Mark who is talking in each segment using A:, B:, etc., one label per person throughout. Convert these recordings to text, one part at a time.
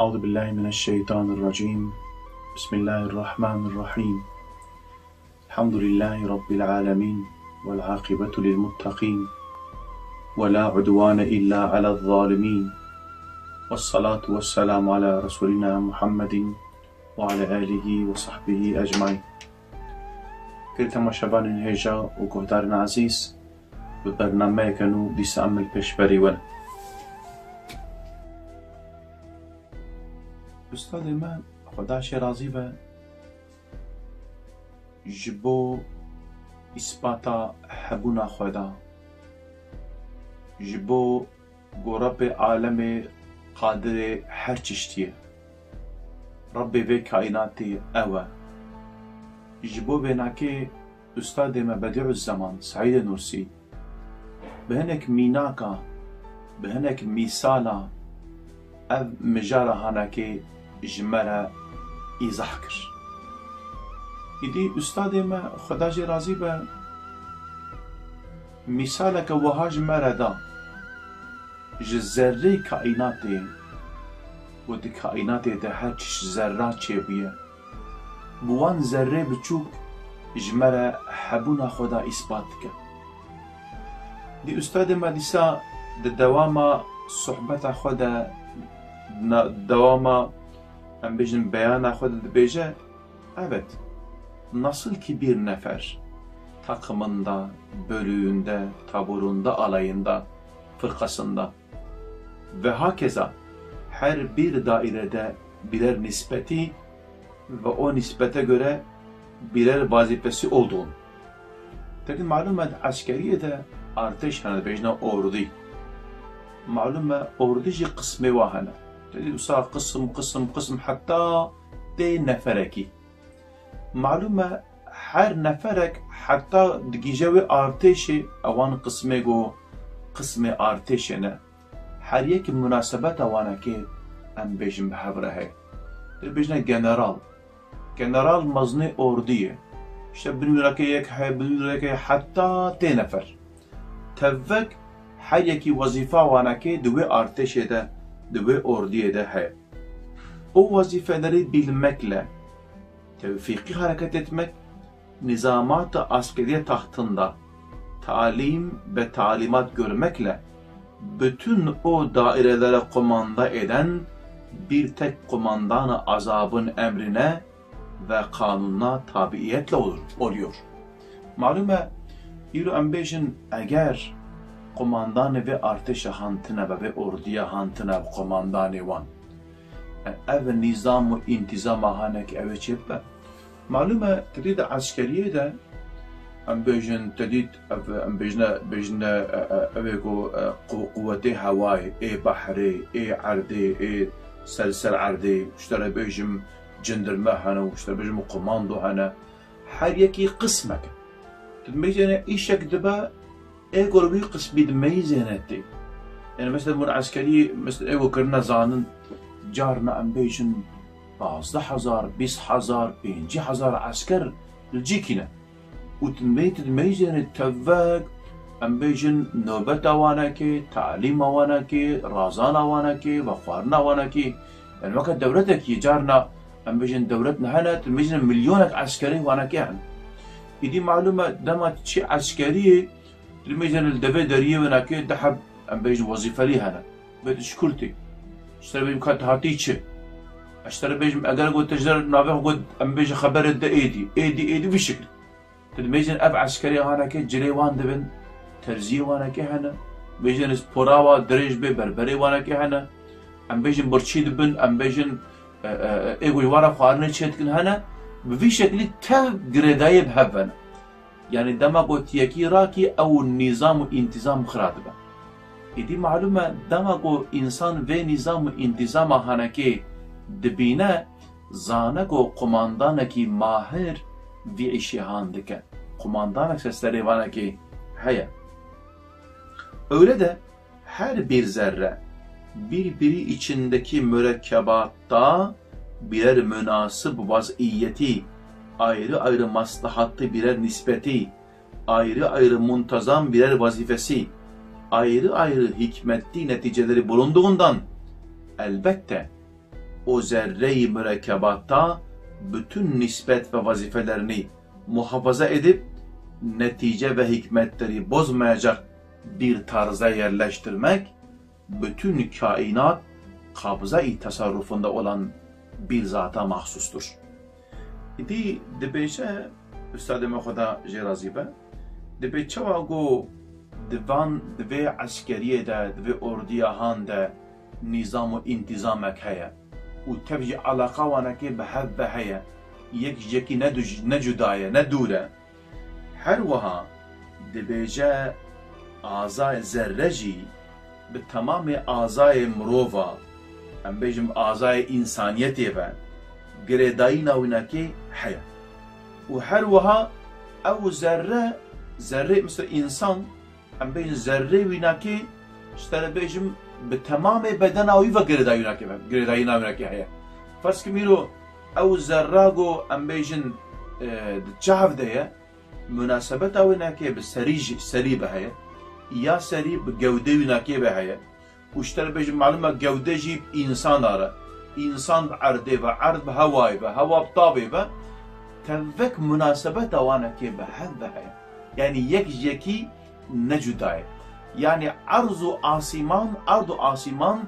A: أعوذ بالله من الشيطان الرجيم. بسم الله الرحمن الرحيم. الحمد لله رب العالمين والعاقبة للمتقين ولا عدوان إلا على الظالمين، والصلاة والسلام على رسولنا محمد وعلى آله وصحبه أجمعين. كل تماشبان هجا وقهدارنا عزيز ببرنامج كانوا بيسأمل بشبري ون. استاد ما خداش راضي به جبو إثباتا حبونا خدا جبو رب عالم قادر هر چشتیه رب و کائناتی اوه جبو بناكي استاد ما بديع الزمان سعيد نورسي بهنك ميناكا بهنك ميسالا اف مجارة هاناكي جمرة إيزاح كر. إدي أستاذ ما خداجي رازي به مثالك وهاج مردا جزري كائناتي ودي كائناتي ده هرچش ذرات چه بوان ذره بچوك جمرة حبونا خدا إثبات كر. دي أستاذ ما ديسا دوام صحبت خدا دوام ام بيجن بيانا خود بيجه evet nasıl ki bir nefer takımında, bölüğünde, taburunda, alayında, fırkasında ve hakeza her bir dairede birer nispeti ve o nispete göre birer vazifesi olduğunu. Tabii malumet askeriyede artış hani bejna ordu. Malumet orducu kısmı var hani. وصار قسم حتى دي نفركي معلومة هر نفرك حتى دقيجوي ارتشي اوان قسمي ارتشينا هر يك مناسبات اوانا كي ام بيجن بحبره هاي بيجنا جنرال مزني اوردية işte بنوراكي حتى دي نفر تفك هر يكي وظيفة وانا كي دوي ارتشي ده ve orduya da hay. O vazifeleri bilmekle, tevfiki hareket etmek, nizamat-ı askeriye tahtında talim ve talimat görmekle bütün o dairelere komanda eden bir tek komandan-ı azabın emrine ve kanununa tabiiyetle oluyor. Malume, İru Ambejin eğer قماندان ve ارتش هانتنا ve orduya hantına komandanı van. Ev nizam ve intizam hanek ev çepe. Malume tedid askeriye de ambejin tedid ambejna evego kuvveti havai bahri ardi سلسل عردي اشترى بيجم جندرمه هنا واشترى بيجم قماندو هنا هر يكي قسمك تدميجنا ايشك دبا ايقور بي قسمي دمي زينتي يعني مثلا من عسكري مثلا ايقو كرنا زانن جارنا ام بيجن 15000 20000 5000 عسكر الجيكنا وتدمي زينت تفاق ام بيجن نوبت اواناكي تعليم اواناكي رازان اواناكي وخوارنا اواناكي يعني وقت دولتك يجارنا ام بيجن دولتنا هنا تدميجن مليونك عسكري واناكي يعني دي معلومة دما تشي عسكري تلميذنا الدفع دريه وناكي دحب ام بيجي وظيفه لي هنا بيت شكرتي اشتري بيجي كات هاتيتشي اشتري بيجي اقل قلت تجدر نافع قلت ام بيجي خبر الد ايدي بالشكل تلميذنا اب عسكري هنا كي جري وان دبن ترزي وانا كي هنا بيجي سبوراوا دريج بي بربري وانا كي هنا ام بيجي برشي دبن ام بيجي ايغوي ورا خارنه تشتكن هنا بفي شكل تا جريداي بهبنا يعني دما قلت يكي راكي او النظام انتظام خراتبه إدي معلومة دما قو إنسان في نظام انتظام هنكي دبينا زانكو قماندانكي ماهر في عشي هاندكه قماندانك سستري وانكي هيا öyle de her bir zerre birbiri içindeki mürekkebatta birer münasıb vaziyeti, ayrı ayrı maslahatlı birer nispeti, ayrı ayrı muntazam birer vazifesi, ayrı ayrı hikmetli neticeleri bulunduğundan elbette o zerre-i mürekkebatta bütün nispet ve vazifelerini muhafaza edip netice ve hikmetleri bozmayacak bir tarza yerleştirmek bütün kainat kabza-i tasarrufunda olan bir zata mahsustur. İdi dibêje Üstadê me xweda jê razî be, dibê çawa got divê eskeriyê de, divê ordiyahan de nîzam û intîzamek heye û tev jî alaqa wanekê bi hev ve heye, yek ji yekî ne cuda ye, ne dûr e. Her wiha dibêje azayê zerre jî bi temamê azayê mirova, em bêjim azayê însaniyetê ve girêdayîna winekê heye. û her wiha ew zerre misl însan, em bêjin zerrê wînekê ji te re bêjim bi temamê bedena wî ve girêdayîna winekê heye. Ferz ki mîro ew zerra got em bêjin di çav de ye, münasebeta winekê bi serî be heye, ya serî bi gewdê winekê be heye. û ji te re bêjim malûm e gewde jî însan dare, însan bi erdê ve, erd bi hewayê be, hewa bi tavê be, tevvek münasebeta wanekê bi hev ve heye. Yani yek ji yekî ne cuda ye. Yani arz û asîman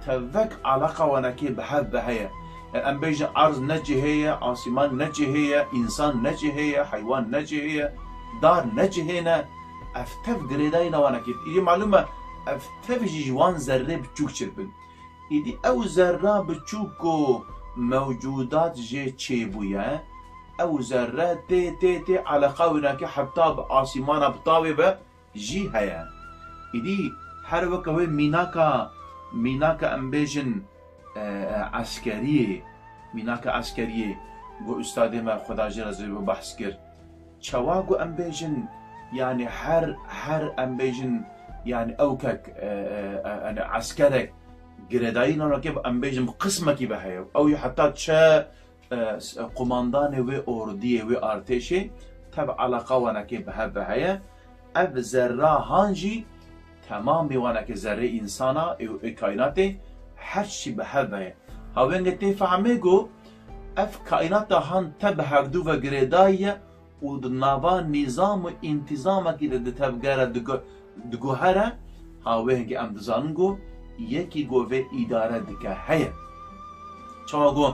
A: tevvek alaqa wanekê bi hev ve heye. Yani em bêjin arz ne cihê ye, asîman ne cihê ye, însan ne cihê ye, heywan ne cihê ye, dar ne cihê ne, ev tev girêdayîna wanekê. İdî malûm e ev tev jî ji wan zerrê biçûk çirpin. İdî ew zerra biçûk ku mewcudat jê çêbûye, ew zerre tê alaqa winekê heta bi asîmana bi tavê ve jî heye. İdî her wek wê mînaka em bêjin eskeriyê got Üstadê me xweda jê razî be behs kir. Çawa got em bêjin yani her em bêjin yani ewkek eskerek girêdayîna winekê em bêjin bi qismekî be heye. Ew heta çe قماندان و اردی و ارتشی تب علاقه ونکه به هب هیه اف ذره هانجی تمام ونکه ذره انسانا و کائنات هر چی به هب هیه هاونگ تفهمه گو اف کائنات هان تب هردو و گریدایه و نوا نظام و انتظام کی ده تبگره دگوهره هاونگ ام دزانگو یکی گو و اداره دکه هیه چاوا گو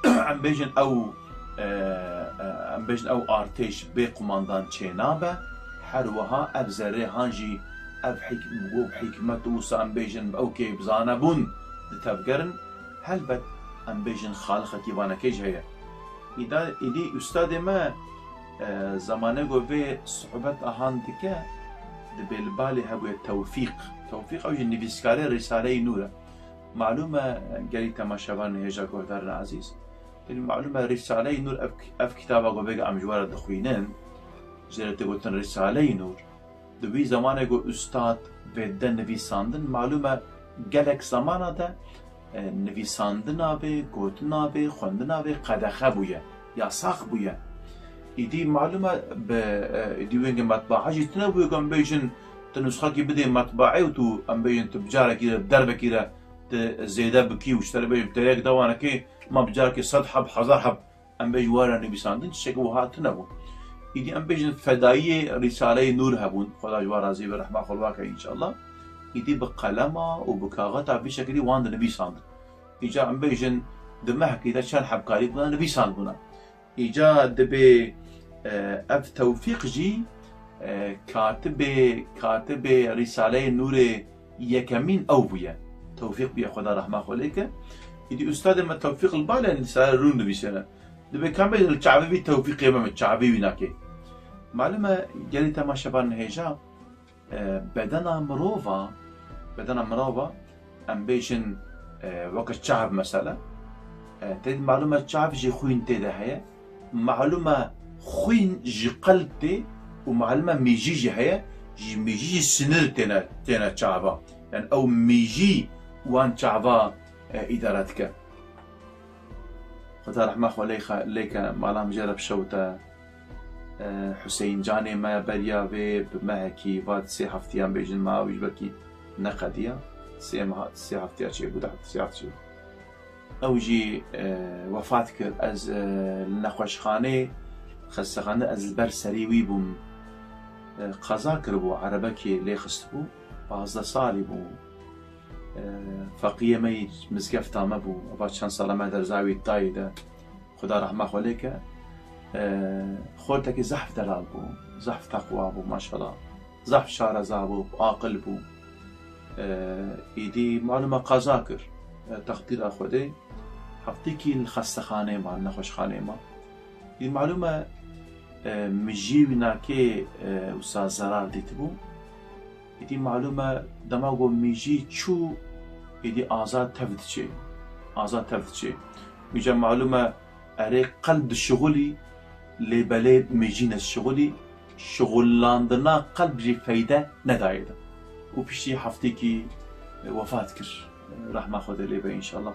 A: ام بيجن او ارتش بي قماندان چينابه هر وها اف زري هانجي اف حكمت وسا ام بيجن او كي بزانبون تبقرن هلبت ام بيجن خالقه كيوانا كيج هي ايدي استاد ما زمانه گو في صحبت اهان دكه بالبالي هبو توفيق او نفيسكاري رساله نوره معلومه قالي تماشاوان هجا گهدار عزيز المعلومه رساله نور اف كتابه گو بيگه امجوار دخوينن جرت گوتن رساله نور دوی زمانه گو استاد و ده نویساندن معلومه گلک زمانه ده نویساندن آبه گوتن آبه خوندن آبه قدخه بویه یا ساخ بویه ایدی معلومه ایدی وینگه مطبعه جیتنه بویه که ام بیشن تنسخه کی بده مطبعه و تو ام بیشن تبجاره کی دربه کی زیده بکی و اشتره بیشن تریک دوانه که ما بجاره که 100 حب 1000 حب ام بیش واره نویساندن شکل و هاتنه بو ایدی ام بیشن فدایی رساله نور هبون خدا جوار رازی به رحمه خلواکه انشاءالله ایدی به قلمه و به کاغطه به شکلی واند نویساند ایجا ام بیشن دمه که چند حبکاری بنا نویساند بنا ایجا دبی اف توفیق جی کاتب رساله نور یکمین او بویه توفیق بیا خدا رحمه خلیکه ایدی استاد ما توفیق الباله رساله رون نویسنه دبی کامل الشعبی بی توفیق امام الشعبی ویناکی معلومه گلی تماشابان هیجا بدن مروفا ام بیشن وقت شعب مثلا تید معلومه شعب جی خوین تیده هیا معلومه خوین جی قلب تی و معلومه میجی جی هیا جی میجی جی سنر تینا شعبا يعني او ميجي وان شعبا ادارتك خدا رحمه خليك مالام جرب شوتا حسين جاني ما بريا بما هكي بعد 3 هفتيان بيجن ما ويش بكي نقديا 3 هفتيان شي بودا 3 هفتيان ئەو ژی وەفات کرد ئەس نەخۆشخانەی خەستەخانە ئەس بەر سەریوی بووم قەزا کرد بوو عەرەبەکی لێ خست بوو 15 ساڵی بوو فەقیەمەی مزگەفتامە بوو ئەوە چەند ساڵەمە دەرزاوی تایدا خدا ڕەحمە خۆ لێکە خۆرتێکی زەحف دەلال بوو زەحف تەقوا بوو ماشەڵڵا زەحف شارەزا بوو عاقل بوو ئیدی معلومە قەزا کرد تەقدیرە خودەی هەفتێکی خەستەخانەیەما نەخۆشخانەیەما ئیدی معلومە مژیوی ناکێ وسا زەرار دیت بوو ئیدی معلومە دەما بۆ میژی چوو ئیدی ئازاد تەفتچێ ئازاد تەفتچێ میجە معلومە ئەرێ قەلب شغلی لێبەلێ میژینە شغلی شغلاندنا قەلبی فەیدە نەدایێتە و پیشتی هەفتێکی وەفات کرد ڕەحمە خۆدە لێ بە ئینشەڵڵا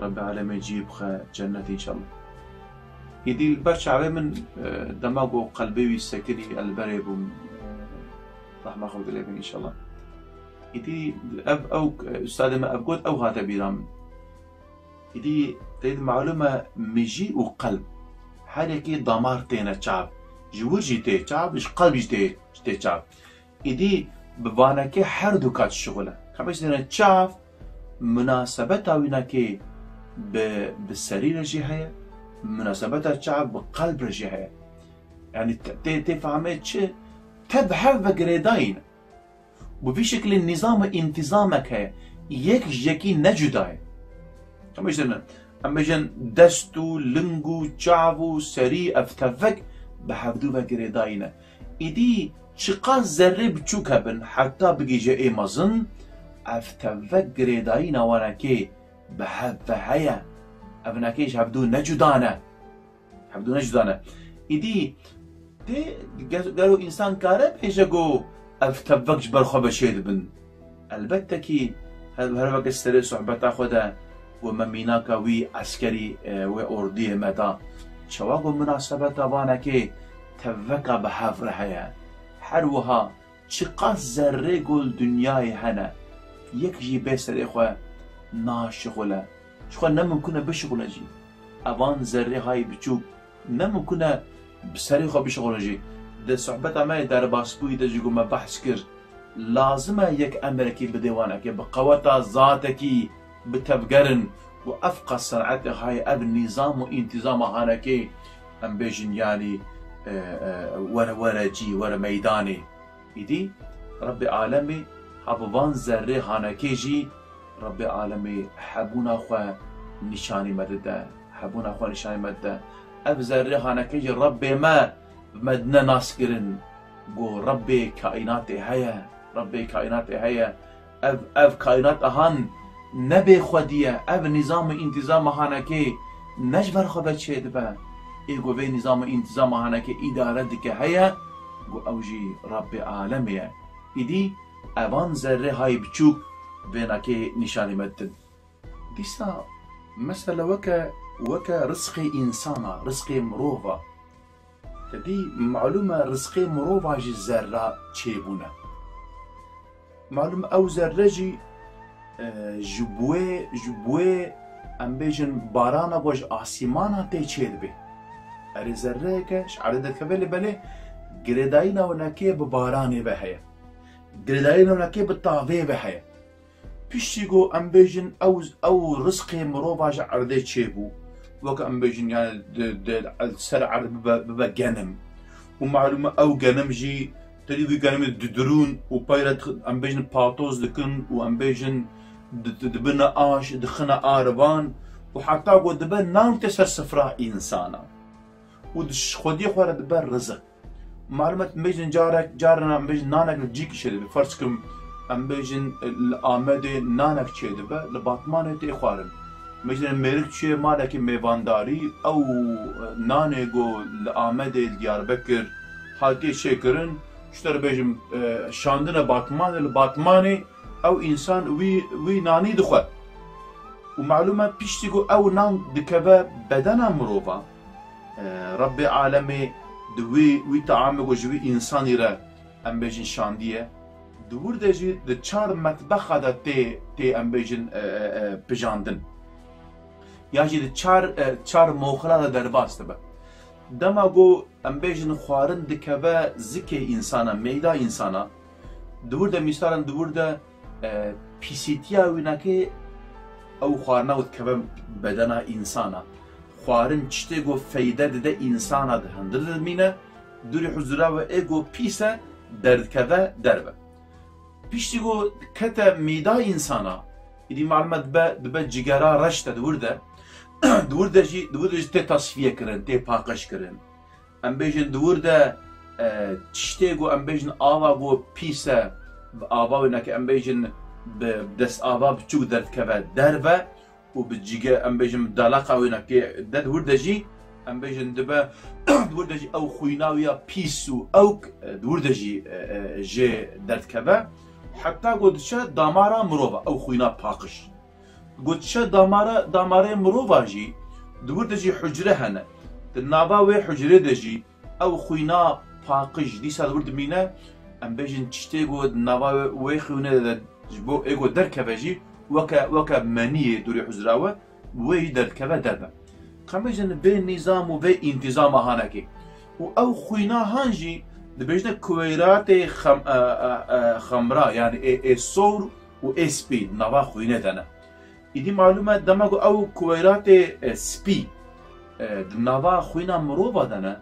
A: رب العالمین جی بخە جەنەت ئینشەڵڵا ئیدی بەر چاوێ من دەما بۆ قەلبێوی سەکری ئەلبەرێ بووم ڕەحمە خۆدە لێ بە ئینشەڵڵا ئیدی ئەو ئوستادەمە ئەبگۆت ئەو هاتە بیرام ئیدی تێد معلومە میژی و قەلب هەرێکی دەمار تێنە چاو ژوورژی تێ چاوش قەلبیش تێ چاو ئیدی بوانەکە هەردوو کات شغلە کەمەش دێنە چاو مناسبەتا وینەکەی بە سەریرەژی هەیە مناسبەتا چاو بە قەلبڕژی هەیە یعنی تێفهمێت چ تە هەر بە گرێداینە بۆ شکلی نظامە ئینتیزامێک هەیە یەک ژەکی نەجودایە کەمەش دێنە ئەمەژەن دەست و لنگ و چاو و سەری ئەفتەڤەک بە هەردوو بە گرێداینە ئیدی چقا زەرێ بچووک هەبن حتا بگیژە ئێمەزن ئەفتەڤەک گرێدایی ناوانەکەی بە هەڤە هەیە ئەڤنەکەیش هەبدوو نەجودانە هەبدوو نەجودانە ئیدی تێ گەرو ئینسان کارە پێشە گۆ ئەفتەڤەکش بەرخۆ بەشێ دبن ئەلبەتەکی هەر وەکە سەرێ سوحبەتا خۆدا ومە میناکە وی عەسکەری وێ ئۆردیە مەدا چەوا گۆ مناسەبەتە وانەکەی تەڤەکە بە هەڤرە هەیە هەروەها چقا زەرێ گۆل دنیای هەنە یەکژی بێ سەرێ خۆ ناشغولە چخۆ نەممکنە بشغولەژی ئەوان زەرێ های بچووک نەممکنە سەری خۆ بشغولەژی دە سوحبەت ئەمەیە دەرباسبووی دەژی گومە بەحث کرد لازمە یەک ئەمرێکی بدێوانەکە بە قەوەتە زاتێکی بتەبگەرن و ئەفقە سەرعەتێ های ئەب نیزام و ئینتیزامە هانەکەی ئەم بێژن یانی وەرە وەرە مەیدانێ ئیدی رەبی عالەمی هەبوان زەرێ هانەکێژی رەبی عالەمی هەبوونا خۆ نیشانی مەدەدە هەبوونا خۆ نیشانی مەدەدە ئەف زەرێ هانەکەیژی رەبێ مە مەدنە ناسکردن گۆ رەبێ کائیناتێ هەیە رەبێ کائیناتێ هەیە ئەف کائینات ئەهان نەبێ خودیە ئەف نیزامە ئینتیزامە هانەکەی نەش بەرخۆ بەچێ دبە ئێگۆ بێ نیزامە ئینتیزامە هانەکەی ئیدارە دکە هەیە گۆ ئەوژی رەبی عالەمیە ئیدی ئەوان زەرێ های بچووک وێنەکەی نیشانی مەدن دیسا مەسەلە وەکە ڕزقی ئینسانە ڕزقی مرۆڤە کەدی معلومە ڕزقی مرۆڤاژی زەرە چێبوونە معلومە ئەو زەرەژی ji بوێ ئەم بێژن بارانە بۆش ئاسیمانە تێ چێ دەبێ ئەرێ زەرەیەکەش عەرە دەکەبێ لێ بەلێ گرێدایی ناوەنەکەی بە بارانێ بە هەیە گرێدایی ناوەنەکەی بە تاڤێ بە هەیە پیشتی گۆ ئەم بێژن ئەو ڕزقی مرۆڤاژە عەردەی چێبوو وەکە ئەم بێژن سەر عەرد ببە گەنم و معلومە ئەو گەنمژی تەریوی گەنمی ددرون و پەیرە ئەم بێژن پاتۆز دکن و ئەم بێژن دبنە ئاش دخنە ئارەوان و حتا گۆ دبە نان تێ سەر سفرا ئینسانە و خودی خوارە دبە ڕزق معلومە ئەم جارە ئەم بێژن نانێک لە جیکی شێ دەبێ فەرزکم ئەم بێژن لە ئامەدێ نانێک چێ دەبە لە باتمانێ تێ خوارن مەژن مێرک چێ مالێکی میێوانداری ئەو نانێ گۆ لە ئامەدێ دیاربەکر هاتێ چێکردن شتەر بێژم شاندنە باتمانێ لە باتمانێ ئەو ئینسان وی نانی دخوە و معلومە پیشتی گۆ ئەو نان دکەبە بەدەنە مرۆڤە رەبی عالەمێ وی تەعامێ گۆ ژوی ئینسانی رە ئەم بێژن شاندیە دوور دەژی دە چار مەتبەخە دە تێ ئەم بێژن پژاندن یا جی چار موخلا درباست به دما گو ام بیجن خوارن دکبه زکی انسانا میدا انسانا دور ده میستارن دور ده پیسیتیا وینا که او خوارنا ود کبه بدنا انسانا خوارن چته گو فایده ده انسانا ده هندل مینه دوری حضورا و ایگو پیسه درد کبه دربه پیشتی گو کتا میدا انسانا ایدی معلومات به جگرا رشته دور ده جی تی تصفیه کرن تی پاکش کرن ام بیجن دور ده چته گو ام بیجن آوا گو پیسه آوا وینا که ام بیجن دست آوا بچوک درد کبه دربه و بجیگه ام بیجن دلاقه وینا که دور ده جی ام بیجن دبه دور ده جی او خویناویا پیسو او دور ده جی درد کبه حتی گودشه دامارا مروبا او خوینا پاکش گودشه داماره مروبا جی دور ده جی حجره هنه نابا وی حجره ده جی او خوینا پاکش دیسا دور دمینه ام بیجن چشته گود نابا وی خوینه ده جبو ایگو در کبه جی وکا منیه دوری حجره وی در کبه دربه خمیجن به نظام و به انتظام هانکی و او خوینا هانجی دبیجن کویرات خمرا یعنی سور و اسپی نوا خوینه دنه ایدی معلومه دماغو او کویرات سپی نوا خوینا مروبا دنه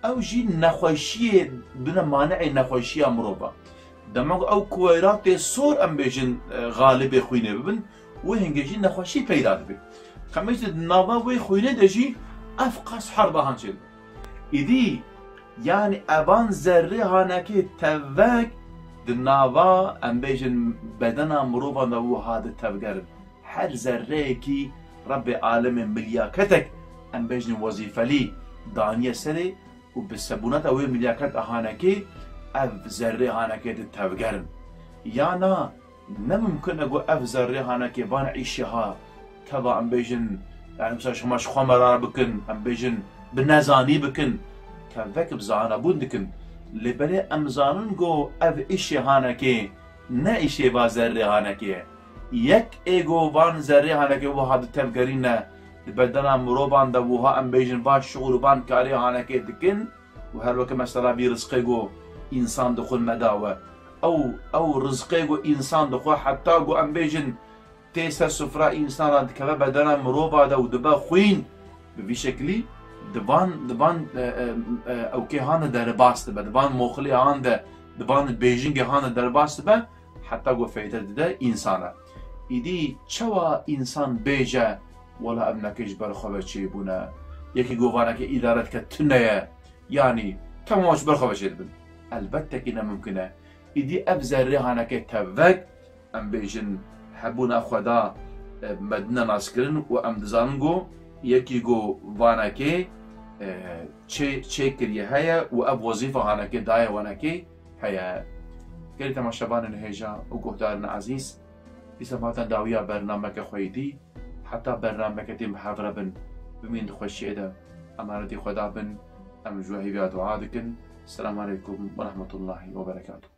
A: او جی نخوشی بنا مانع نخوشی مروبا دماغو او کویرات سور ام بیجن غالب خوینه ببن و هنگی جی نخوشی پیدا دبی خمیجن نوا وی خوینه دجی افقاس حربه هانچه ایدی yani evan zerre haneki tevvek di nava em bêjin bedena mirovan de û hadi tevgerin her zerreyekî Rabbê alemê milyaketek em bêjin wezîfelî daniye serê û bi sebûneta wê milyaket a hanekê ev zerrê hanekê di tevgerin yana ne mumkin e got ev zerrê hanekê van îşiha teva em bêjin yani mesela şima ji xwe merar bikin em bêjin bi nezanî bikin vek bzana bûn dikin lê berê em zanin got ev îşê hanekê ne îşê va zerrê hanekê yek ê got van zerrê hanekê wiha di tevgerîne di bedena mirovan de wiha em bêjin va şiûr û van karê hanekê dikin û her weke mesela vî rizqê got însan dixwe medawe ew rizqê got însan dixwe heta got em bêjin tê ser sufra însana dikeve bedena mirova de û dibe xwîn bi vî şeklî divan ew kê hane derbas dibe divan moxilê han de divan bêjingê hane derbas dibe heta got feyda dide însana îdî çawa însan bêje wala em nekê ji ber xwe ve çêbûne yekî got vanekê îdare dike tune ye yanî temama ji ber xwe ve çê dibin elbettekî nemimkin e îdî ev zerrê hanekê tevvek em bêjin hebûna xwe da medine naskirin û em dizanin got yekî got vanekê çê kiriye heye û ev wezîfa hanekê daye wanekê heye gelê temaşevanên hêja û guhdarên ezîz dîsa hatan dawiya bernameke xwedî heta bernameke tê mihevre bin bimîn di xweşiyê de emanetê xwe da bin em ji we hêviya dua dikin. Selamun Aleyküm ve Rahmetullahi ve Berekatuhu.